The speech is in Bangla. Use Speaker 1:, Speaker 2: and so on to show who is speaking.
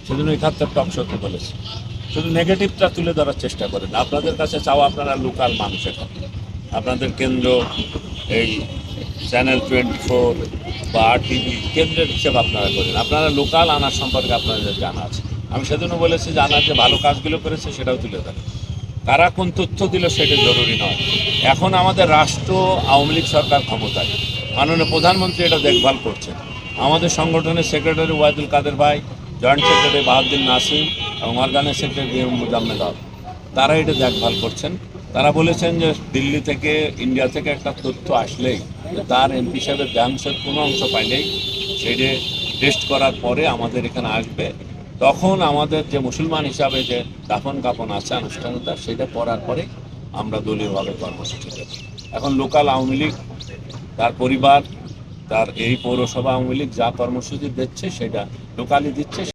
Speaker 1: সেজন্য ৭১ টক শোতে বলেছি। শুধু নেগেটিভটা তুলে ধরার চেষ্টা করেন। আপনাদের কাছে চাওয়া আপনারা লোকাল মানুষ, এখন আপনাদের কেন্দ্র এই চ্যানেল 24 বা RTV কেন্দ্রের হিসেব আপনারা করেন। আপনারা লোকাল আনার সম্পর্কে আপনাদের জানা আছে। আমি সেজন্য বলেছি যে আনার যে ভালো কাজগুলো করেছে সেটাও তুলে ধরেন। কারা কোন তথ্য দিল সেটা জরুরি নয়। এখন আমাদের রাষ্ট্র আওয়ামী লীগ সরকার ক্ষমতায়, মাননীয় প্রধানমন্ত্রী এটা দেখভাল করছেন। আমাদের সংগঠনের সেক্রেটারি ওয়াহিদুল কাদের ভাই, জয়েন্ট সেক্রেটারি বাহাউদ্দিন নাসিম এবং অর্গানাইজ সেক্রেটারি মুজাম্মেল হক, তারা এটা দেখভাল করছেন। তারা বলেছেন যে দিল্লি থেকে, ইন্ডিয়া থেকে একটা তথ্য আসলেই তার এমপি সাহেবের ব্যাংশের কোনো অংশ পাইলেই সেটা টেস্ট করার পরে আমাদের এখানে আসবে। তখন আমাদের যে মুসলমান হিসাবে যে দাফন কাফন আছে আনুষ্ঠানিকতা, সেটা করার পরে আমরা দলীয়ভাবে কর্মসূচি দেব। এখন লোকাল আওয়ামী লীগ, তার পরিবার, তার এই পৌরসভা আওয়ামী লীগ যা কর্মসূচি দিচ্ছে সেটা লোকালি দিচ্ছে।